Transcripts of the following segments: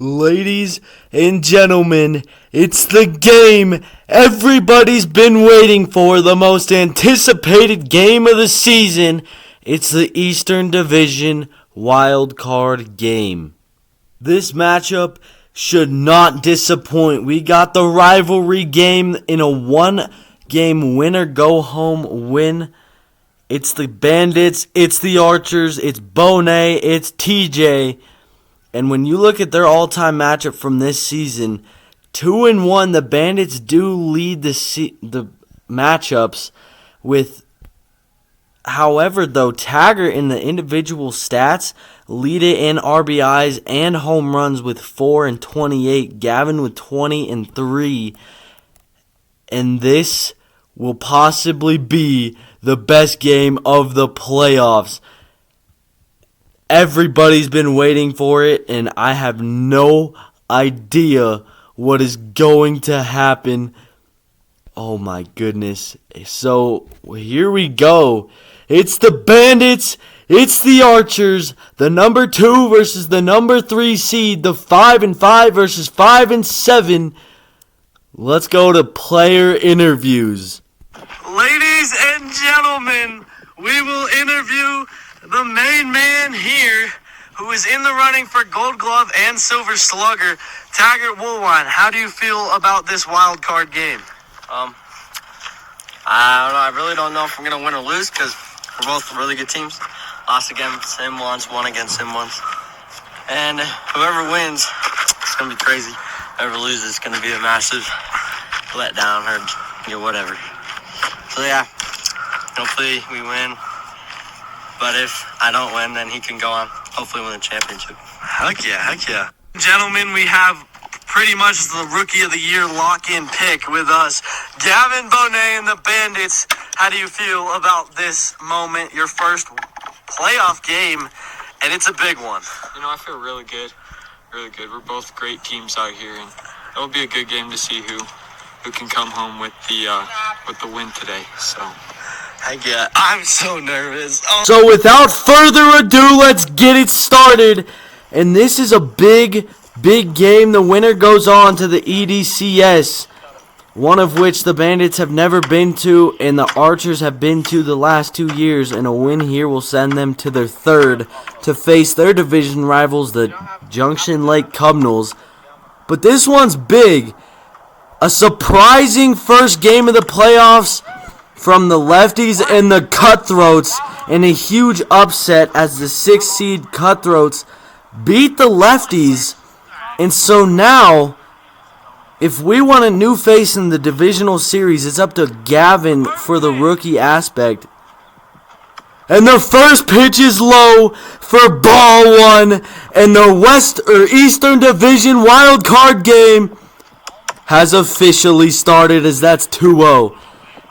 Ladies and gentlemen, it's the game everybody's been waiting for, the most anticipated game of the season. It's the Eastern Division Wild Card game. This matchup should not disappoint. We got the rivalry game in a one-game winner-go-home win. It's the Bandits, it's the Archers, it's Bonet, it's TJ. And when you look at their all-time matchup from this season, 2-1, the Bandits do lead the matchups with. However, though, Taggart in the individual stats lead it in RBIs and home runs with 4 and 28. Gavin with 20 and 3. And this will possibly be the best game of the playoffs. Everybody's been waiting for it, and I have no idea what is going to happen. Oh my goodness. So here we go. It's the Bandits, it's the Archers, the number 2 versus the number 3 seed, the 5-5 versus 5-7. Let's go to player interviews. Ladies and gentlemen, we will interview the main man here, who is in the running for Gold Glove and Silver Slugger, Taggart Woolwine. How do you feel about this wild card game? I don't know. I really don't know if I'm going to win or lose because we're both really good teams. Lost against him once, won against him once. And whoever wins, it's going to be crazy. Whoever loses, it's going to be a massive letdown or whatever. So, yeah, hopefully we win. But if I don't win, then he can go on, hopefully win the championship. Heck yeah. Gentlemen, we have pretty much the Rookie of the Year lock-in pick with us. Gavin Bonet and the Bandits. How do you feel about this moment, your first playoff game, and it's a big one? I feel really good. Really good. We're both great teams out here, and it'll be a good game to see who can come home with the win today. So. Heck yeah, I'm so nervous. Oh. So without further ado, let's get it started. And this is a big game. The winner goes on to the EDWC, one of which the Bandits have never been to and the Archers have been to the last 2 years. And a win here will send them to their third to face their division rivals, the Junction Lake Cubnals. But this one's big. A surprising first game of the playoffs from the lefties and the Cutthroats, and a huge upset as the 6th seed Cutthroats beat the lefties. And so now, if we want a new face in the divisional series, it's up to Gavin for the rookie aspect. And the first pitch is low for ball 1, and the Eastern Division wild card game has officially started, as that's 2-0.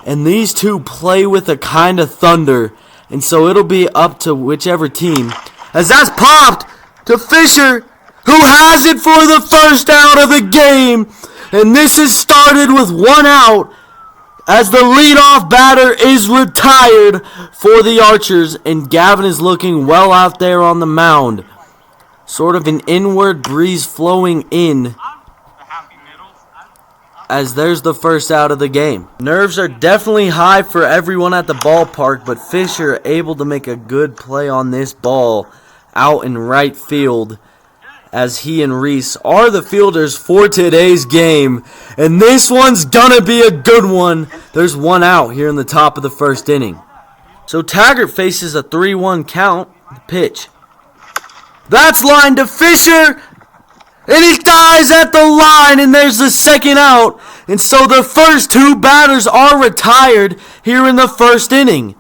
And these two play with a kind of thunder. And so it'll be up to whichever team. As that's popped to Fisher, who has it for the first out of the game. And this is started with 1 out as the leadoff batter is retired for the Archers. And Gavin is looking well out there on the mound. Sort of an inward breeze flowing in, as there's the first out of the game. Nerves are definitely high for everyone at the ballpark, but Fisher able to make a good play on this ball out in right field, as he and Reese are the fielders for today's game. And this one's gonna be a good one. There's 1 out here in the top of the first inning. So Taggart faces a 3-1 count. The pitch. That's lined to Fisher. And he dies at the line, and there's the second out. And so the first 2 batters are retired here in the first inning.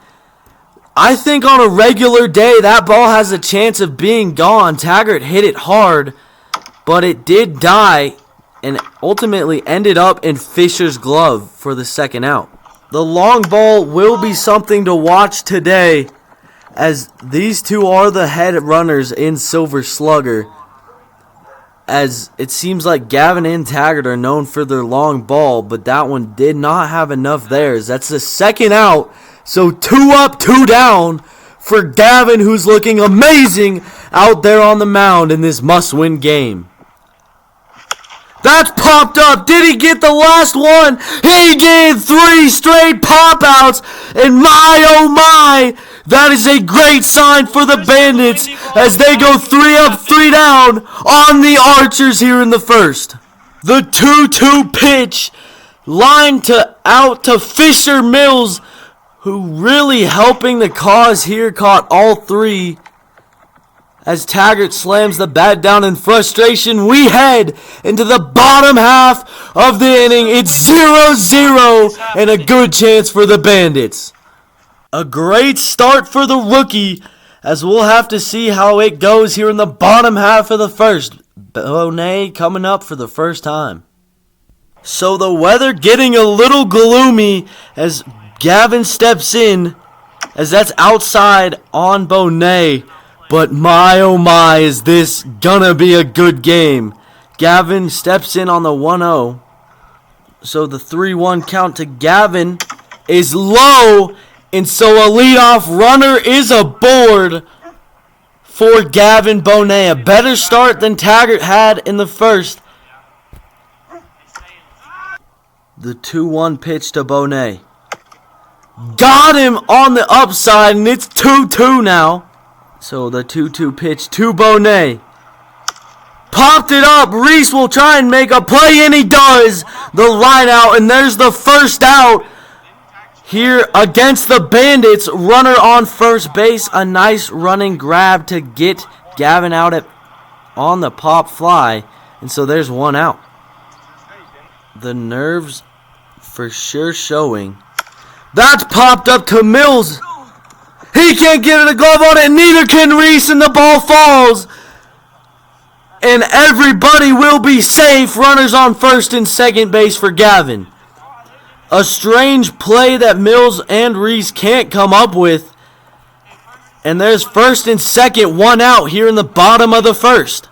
I think on a regular day, that ball has a chance of being gone. Taggart hit it hard, but it did die and ultimately ended up in Fisher's glove for the second out. The long ball will be something to watch today, as these two are the head runners in Silver Slugger, as it seems like Gavin and Taggart are known for their long ball, but that one did not have enough there. That's the second out, so 2 up, 2 down for Gavin, who's looking amazing out there on the mound in this must-win game. That's popped up. Did he get the last one? He did. 3 straight pop outs. And my, oh my, that is a great sign for the Bandits as they go 3 up, 3 down on the Archers here in the first. The 2-2 pitch lined out to Fisher Mills, who really helping the cause here, caught all 3. As Taggart slams the bat down in frustration, we head into the bottom half of the inning. It's 0-0 and a good chance for the Bandits. A great start for the rookie, as we'll have to see how it goes here in the bottom half of the first. Bonet coming up for the first time. So the weather getting a little gloomy as Gavin steps in, as that's outside on Bonet. But my oh my, is this gonna be a good game. Gavin steps in on the 1-0. So the 3-1 count to Gavin is low. And so a leadoff runner is aboard for Gavin Bonet. A better start than Taggart had in the first. The 2-1 pitch to Bonet. Got him on the upside, and it's 2-2 now. So the 2-2 pitch to Bonet. Popped it up. Reese will try and make a play, and he does. The line out, and there's the first out here against the Bandits. Runner on first base. A nice running grab to get Gavin out on the pop fly. And so there's 1 out. The nerves for sure showing. That's popped up to Mills. He can't get a glove on it, neither can Reese, and the ball falls. And everybody will be safe. Runners on first and second base for Gavin. A strange play that Mills and Reese can't come up with. And there's first and second, 1 out here in the bottom of the first.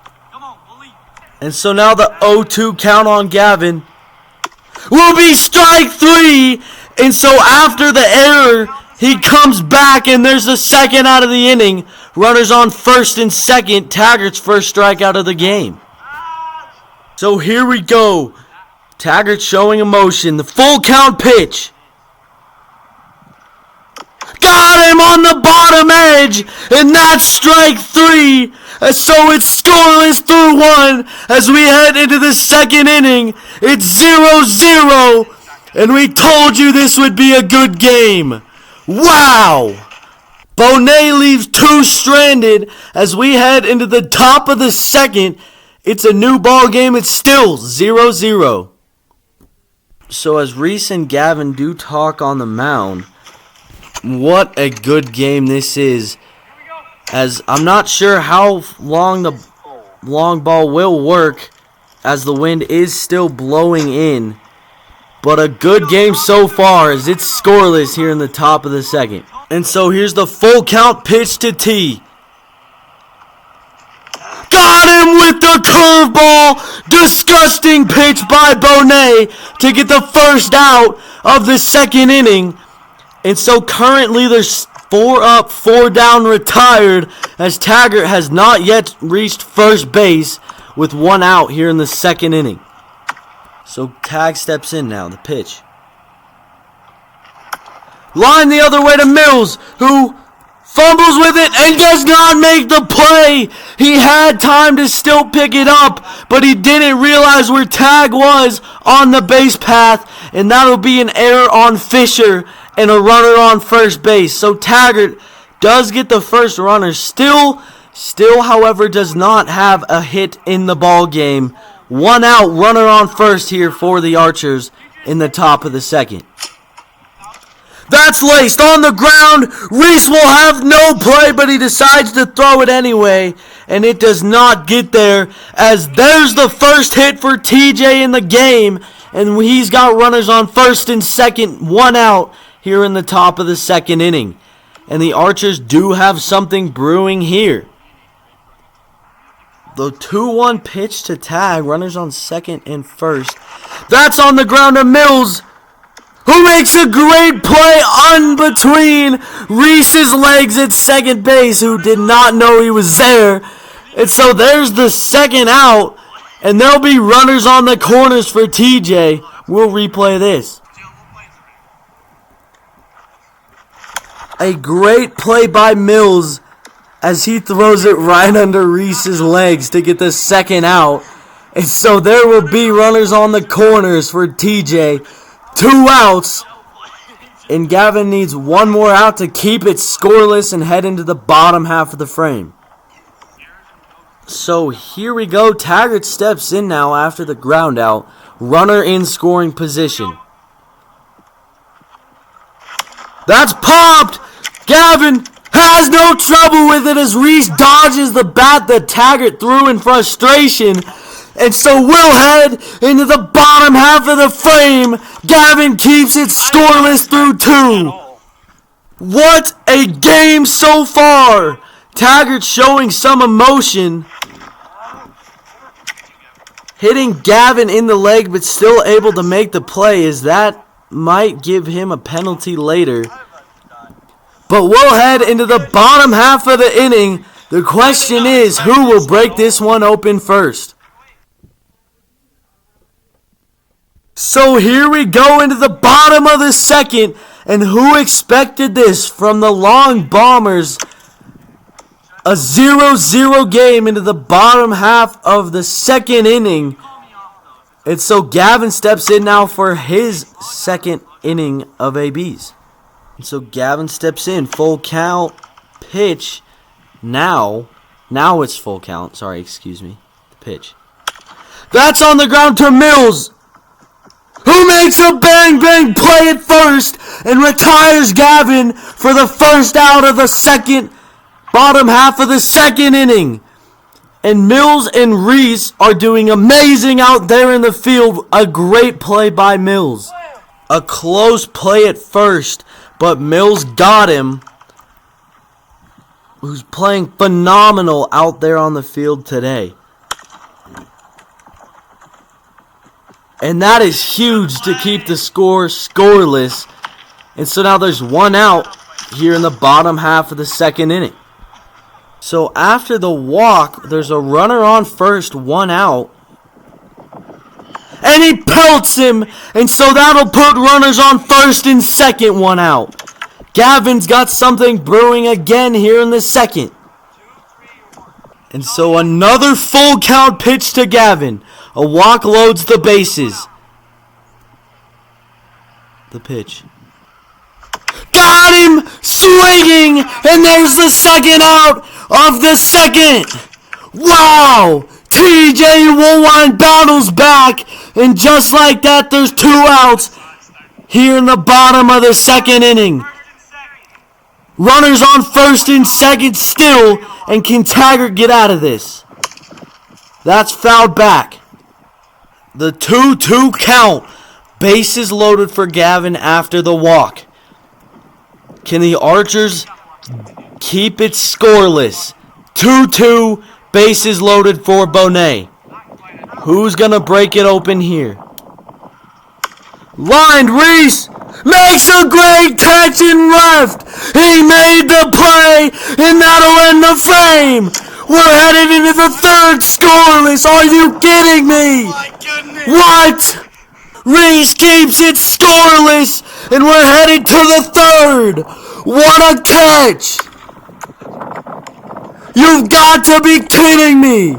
And so now the 0-2 count on Gavin will be strike 3. And so after the error, he comes back, and there's the second out of the inning. Runners on first and second. Taggart's first strikeout of the game. So here we go. Taggart showing emotion. The full count pitch. Got him on the bottom edge, and that's strike 3. So it's scoreless through 1 as we head into the second inning. It's 0-0, and we told you this would be a good game. Wow! Bonet leaves 2 stranded as we head into the top of the second. It's a new ball game. It's still 0-0. So as Reese and Gavin do talk on the mound, what a good game this is. As I'm not sure how long the long ball will work as the wind is still blowing in. But a good game so far as it's scoreless here in the top of the second. And so here's the full count pitch to T. Got him with the curveball. Disgusting pitch by Bonet to get the first out of the second inning. And so currently there's 4 up, 4 down, retired, as Taggart has not yet reached first base with 1 out here in the second inning. So Tag steps in now, the pitch. Line the other way to Mills, who fumbles with it and does not make the play. He had time to still pick it up, but he didn't realize where Tag was on the base path, and that'll be an error on Fisher and a runner on first base. So Taggart does get the first runner. Still, however, does not have a hit in the ball game. 1 out, runner on first here for the Archers in the top of the second. That's laced on the ground. Reese will have no play, but he decides to throw it anyway, and it does not get there, as there's the first hit for TJ in the game, and he's got runners on first and second, 1 out here in the top of the second inning. And the Archers do have something brewing here. The 2-1 pitch to Tag, runners on second and first. That's on the ground to Mills, who makes a great play on between Reese's legs at second base, who did not know he was there. And so there's the second out, And there'll be runners on the corners for TJ. We'll replay this. A great play by Mills as he throws it right under Reese's legs to get the second out. And so there will be runners on the corners for TJ. 2 outs. And Gavin needs one more out to keep it scoreless and head into the bottom half of the frame. So here we go. Taggart steps in now after the ground out. Runner in scoring position. That's popped! Gavin has no trouble with it as Reese dodges the bat that Taggart threw in frustration. And so we'll head into the bottom half of the frame. Gavin keeps it scoreless through 2. What a game so far! Taggart showing some emotion. Hitting Gavin in the leg but still able to make the play, as that might give him a penalty later. But we'll head into the bottom half of the inning. The question is, who will break this one open first? So here we go into the bottom of the second. And who expected this from the Long Bombers? A 0-0 game into the bottom half of the second inning. And so Gavin steps in now for his second inning of ABs. And so Gavin steps in. Full count. Pitch. Now it's full count. Sorry, excuse me. The pitch. That's on the ground to Mills, who makes a bang-bang play at first and retires Gavin for the first out of the second, bottom half of the second inning. And Mills and Reese are doing amazing out there in the field. A great play by Mills. A close play at first, but Mills got him, who's playing phenomenal out there on the field today. And that is huge to keep the score scoreless. And so now there's one out here in the bottom half of the second inning. So after the walk, there's a runner on first, 1 out. And he pelts him. And so that'll put runners on first and second, 1 out. Gavin's got something brewing again here in the second. And so another full count pitch to Gavin. A walk loads the bases. The pitch. Got him swinging, and there's the second out of the second. Wow! TJ Woolwine battles back, and just like that, there's 2 outs here in the bottom of the second inning. Runners on first and second still, and can Taggart get out of this? That's fouled back. The 2-2 count. Bases loaded for Gavin after the walk. Can the Archers keep it scoreless? 2-2, bases loaded for Bonet. Who's going to break it open here? Lined, Reese makes a great catch in left. He made the play, and that'll end the frame. We're headed into the third scoreless. Are you kidding me? What? Reese keeps it scoreless, and we're headed to the third. What a catch! You've got to be kidding me!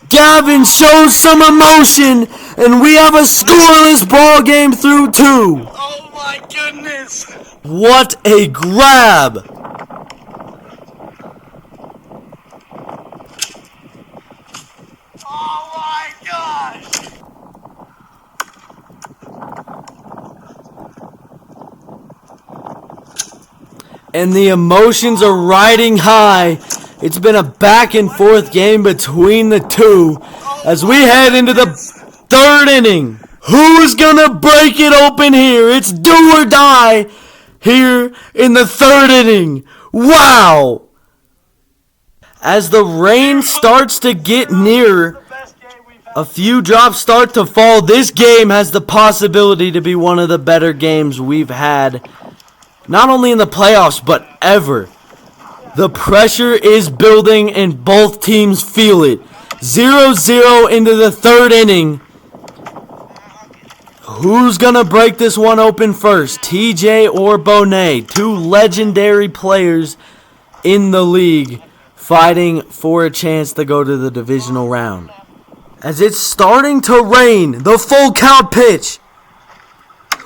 Gavin shows some emotion, and we have a scoreless ball game through 2. Oh my goodness! What a grab! Oh my gosh! And the emotions are riding high. It's been a back and forth game between the two as we head into the third inning. Who's gonna break it open here? It's do or die here in the third inning. Wow! As the rain starts to get nearer, a few drops start to fall. This game has the possibility to be one of the better games we've had, not only in the playoffs, but ever. The pressure is building and both teams feel it. 0-0 into the third inning. Who's going to break this one open first? TJ or Bonet? Two legendary players in the league fighting for a chance to go to the divisional round. As it's starting to rain, the full count pitch.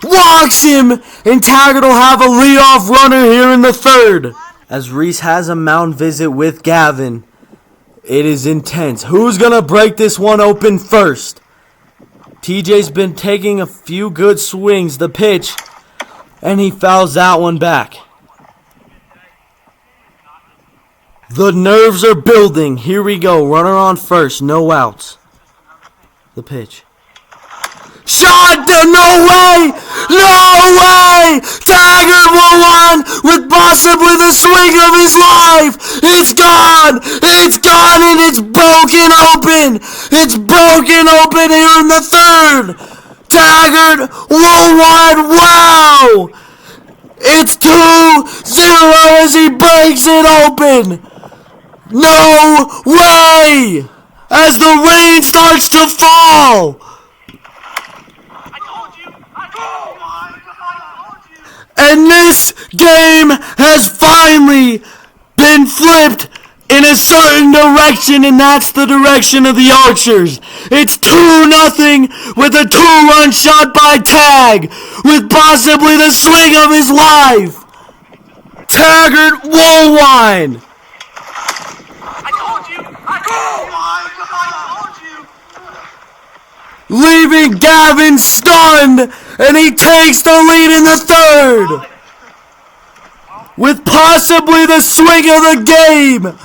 Walks him, and Taggart will have a leadoff runner here in the third. As Reese has a mound visit with Gavin. It is intense. Who's going to break this one open first? TJ's been taking a few good swings. The pitch, and he fouls that one back. The nerves are building. Here we go. Runner on first. No outs. The pitch. Shot! No way! No way! Taggart will run with possibly the swing of his life! It's gone! It's gone and it's broken open! It's broken open here in the third! Taggart will run! Wow! It's 2-0 as he breaks it open! No way! As the rain starts to fall! And this game has finally been flipped in a certain direction, and that's the direction of the Archers. It's 2-0 with a 2-run shot by Tag, with possibly the swing of his life. Taggart Woolwine. Leaving Gavin stunned, and he takes the lead in the third. With possibly the swing of the game.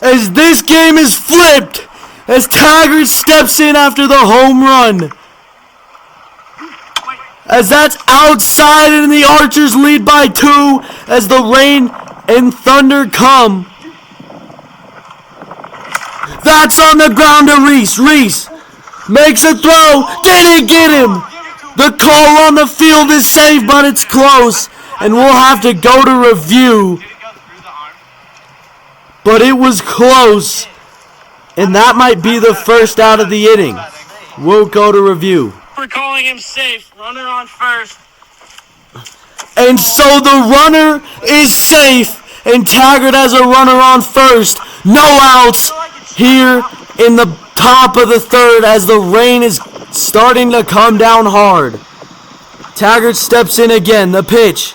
As this game is flipped, as Taggart steps in after the home run. As that's outside and the Archers lead by 2 as the rain and thunder come. That's on the ground to Reese. Reese makes a throw. Didn't get him. The call on the field is safe, but it's close. And we'll have to go to review. But it was close. And that might be the first out of the inning. We'll go to review. We're calling him safe. Runner on first. And so the runner is safe. And Taggart has a runner on first. No outs here in the top of the third as the rain is starting to come down hard. Taggart steps in again. The pitch.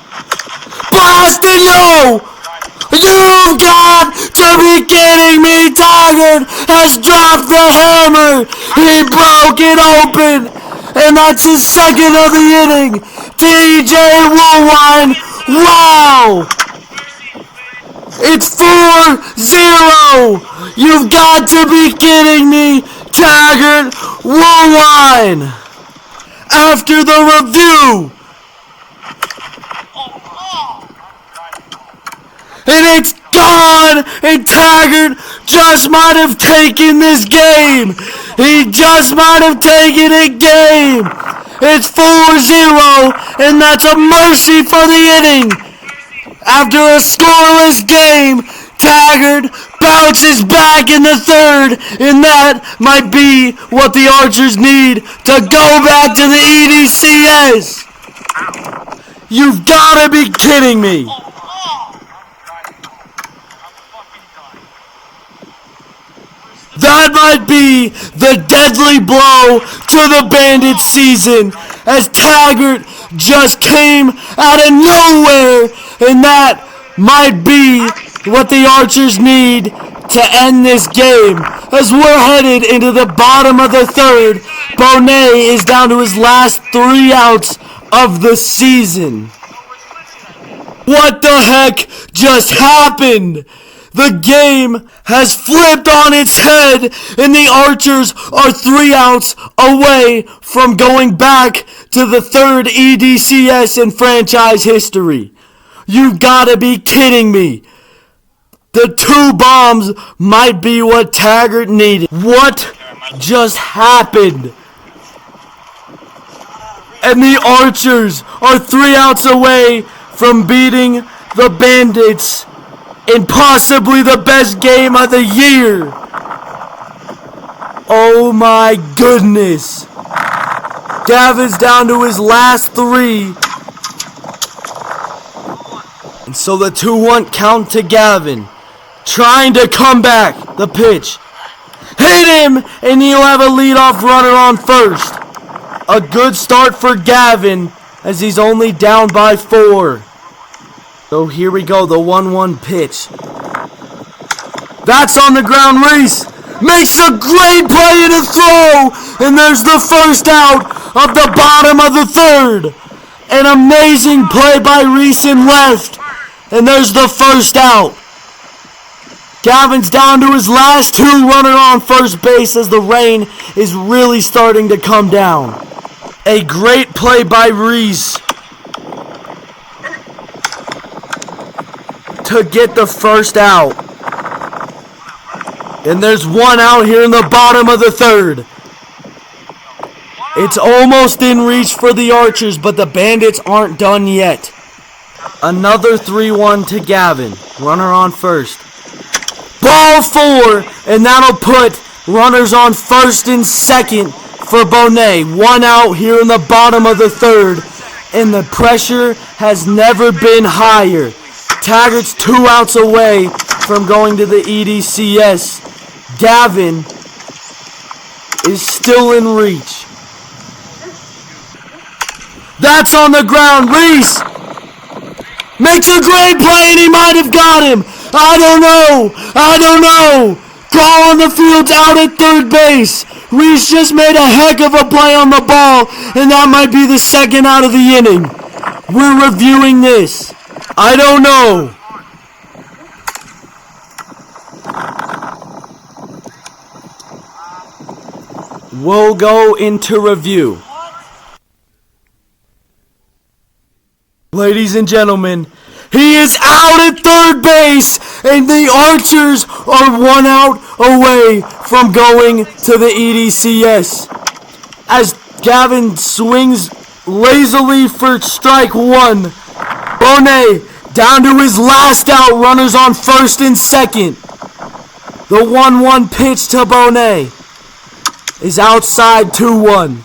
Blasted! No! You've got to be kidding me! Taggart has dropped the hammer! He broke it open! And that's his second of the inning! TJ Woolwine! Wow! It's 4-0! You've got to be kidding me! Taggart Woolwine! After the review! And it's gone! And Taggart just might have taken this game! He just might have taken a game! It's 4-0, and that's a mercy for the inning! After a scoreless game, Taggart bounces back in the third, and that might be what the Archers need to go back to the EDCS! You've gotta be kidding me! That might be the deadly blow to the Bandits season as Taggart just came out of nowhere, and that might be what the Archers need to end this game. As we're headed into the bottom of the third, Bonet is down to his last 3 outs of the season. What the heck just happened? The game has flipped on its head, and the Archers are 3 outs away from going back to the third EDCS in franchise history. You've got to be kidding me. The 2 bombs might be what Taggart needed. What just happened? And the Archers are 3 outs away from beating the Bandits in possibly the best game of the year. Oh my goodness. Gavin's down to his last 3. And so the 2-1 count to Gavin. Trying to come back. The pitch. Hit him! And he'll have a leadoff runner on first. A good start for Gavin as he's only down by 4. So here we go, the 1-1 pitch. That's on the ground. Reese makes a great play and a throw. And there's the first out of the bottom of the 3rd. An amazing play by Reese in left. And there's the first out. Gavin's down to his last 2, runner on first base as the rain is really starting to come down. A great play by Reese to get the first out. And there's 1 out here in the bottom of the 3rd. It's almost in reach for the Archers, but the Bandits aren't done yet. Another 3-1 to Gavin. Runner on first. Ball 4, and that'll put runners on first and second for Bonet. 1 out here in the bottom of the 3rd, and the pressure has never been higher. Taggart's 2 outs away from going to the EDCS. Gavin is still in reach. That's on the ground. Reese makes a great play, and he might have got him. I don't know. Call on the field's out at 3rd base. Reese just made a heck of a play on the ball, and that might be the 2nd out of the inning. We're reviewing this. I don't know. We'll go into review. Ladies and gentlemen, he is out at 3rd base, and the Archers are 1 out away from going to the EDCS. As Gavin swings lazily for strike 1, Bonet down to his last out, runners on first and second. The 1-1 pitch to Bonet is outside 2-1.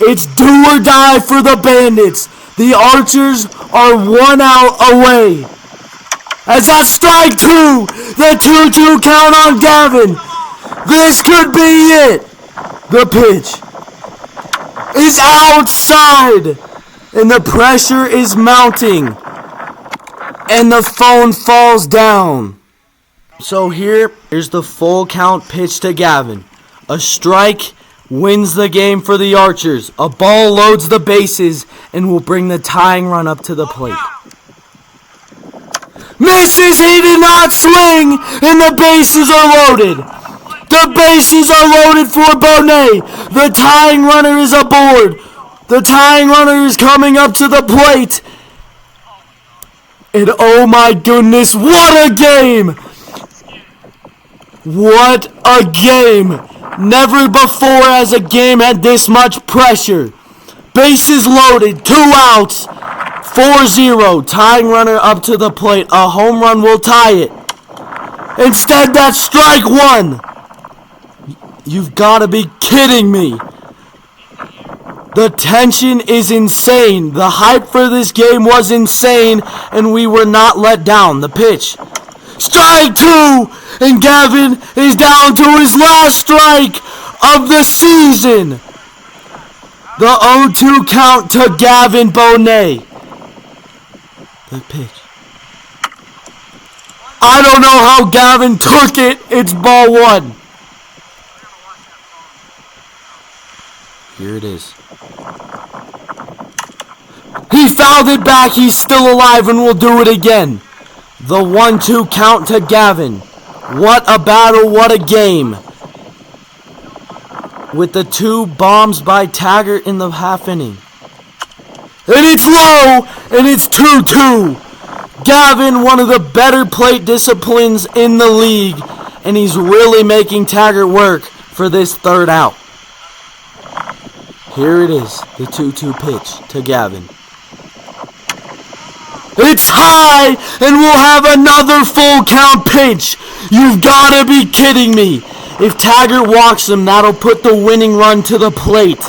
It's do or die for the Bandits. The Archers are 1 out away. As that's strike 2, the 2-2 count on Gavin. This could be it. The pitch is outside, and the pressure is mounting, and the phone falls down. So here's the full count pitch to Gavin. A strike wins the game for the Archers. A ball loads the bases and will bring the tying run up to the plate. Misses, he did not swing, and the bases are loaded. The bases are loaded for Bonet. The tying runner is aboard. The tying runner is coming up to the plate. And oh my goodness, what a game! What a game! Never before has a game had this much pressure. Bases loaded, 2 outs, 4-0. Tying runner up to the plate. A home run will tie it. Instead, that's strike 1. You've got to be kidding me. The tension is insane. The hype for this game was insane, and we were not let down. The pitch. Strike 2, and Gavin is down to his last strike of the season. The 0-2 count to Gavin Bonet. The pitch. I don't know how Gavin took it. It's ball 1. Here it is. He fouled it back. He's still alive and will do it again. The 1-2 count to Gavin. What a battle, what a game. With the 2 bombs by Taggart in the half inning. And it's low, and it's 2-2. Gavin, one of the better plate disciplines in the league, and he's really making Taggart work for this 3rd out. Here it is, the 2-2 pitch to Gavin. It's high, and we'll have another full count pitch. You've got to be kidding me. If Taggart walks him, that'll put the winning run to the plate.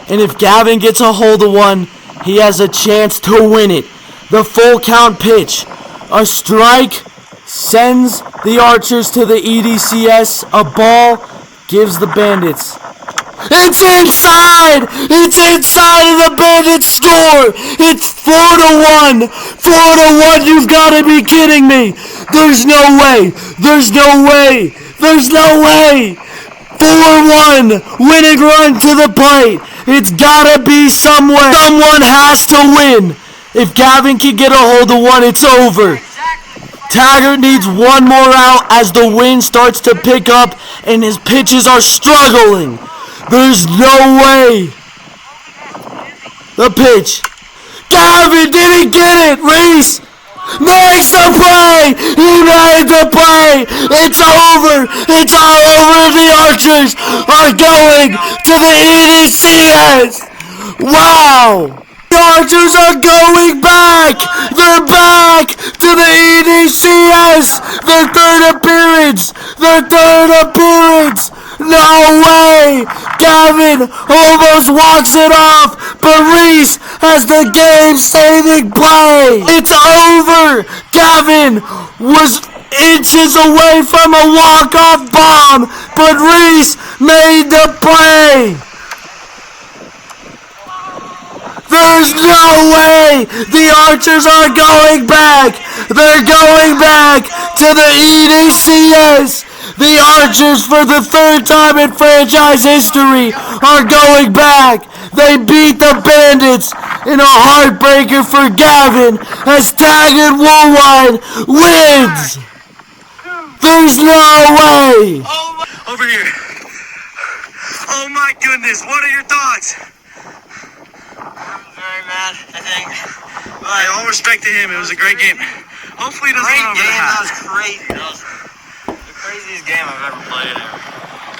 And if Gavin gets a hold of one, he has a chance to win it. The full count pitch. A strike sends the Archers to the EDCS. A ball gives the Bandits. It's inside! It's inside and the Bandits score! It's 4-1! 4-1, you've got to be kidding me! There's no way! There's no way! There's no way! 4-1! Winning run to the plate! It's gotta be somewhere! Someone has to win! If Gavin can get a hold of one, it's over! Taggart needs one more out as the wind starts to pick up and his pitches are struggling! There's no way. The pitch. Gavin didn't get it. Reese makes the play. He made the play. It's over. It's all over. The Archers are going to the EDCS. Wow. The Archers are going back. They're back to the EDCS. Their third appearance. Their third appearance. No way! Gavin almost walks it off, but Reese has the game-saving play. It's over! Gavin was inches away from a walk-off bomb, but Reese made the play. There's no way! The Archers are going back! They're going back to the EDCS! The Archers, for the third time in franchise history, are going back. They beat the Bandits in a heartbreaker for Gavin as Taggart Woolwine wins. There's no way. Over here. Oh my goodness, what are your thoughts? I'm very mad, I think. Hey, all respect to him, it was a great game. Hopefully it doesn't Great run over the game, that hat. was crazy. That was the craziest game I've ever played.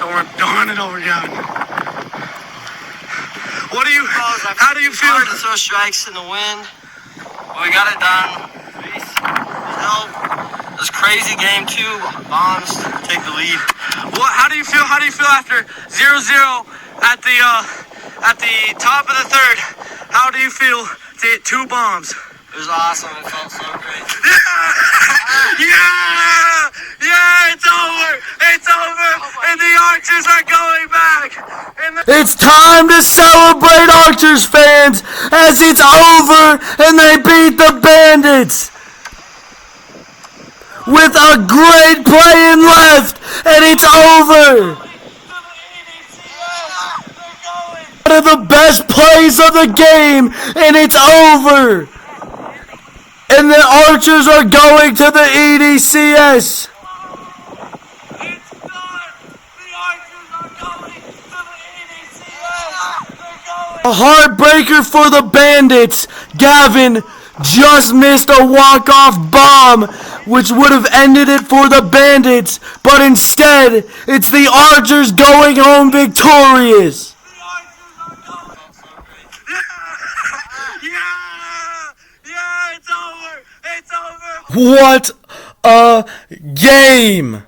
Don't run it over, Gavin. How do you It's feel? hard to throw strikes in the wind, but we got it done. Reese help. It was a crazy game, 2 bombs to take the lead. How do you feel? How do you feel after 0-0 at the top of the third? How do you feel to hit 2 bombs? It was awesome. It felt so great. Yeah! Yeah! It's over! It's over! And the Archers are going back! It's time to celebrate, Archers fans, as it's over and they beat the Bandits with a great play in left, and it's over. One of the best plays of the game, and it's over. And the Archers are going to the EDCS. A heartbreaker for the Bandits. Gavin just missed a walk-off bomb, which would have ended it for the Bandits. But instead, it's the Archers going home victorious. Yeah! It's over! It's over! What a game!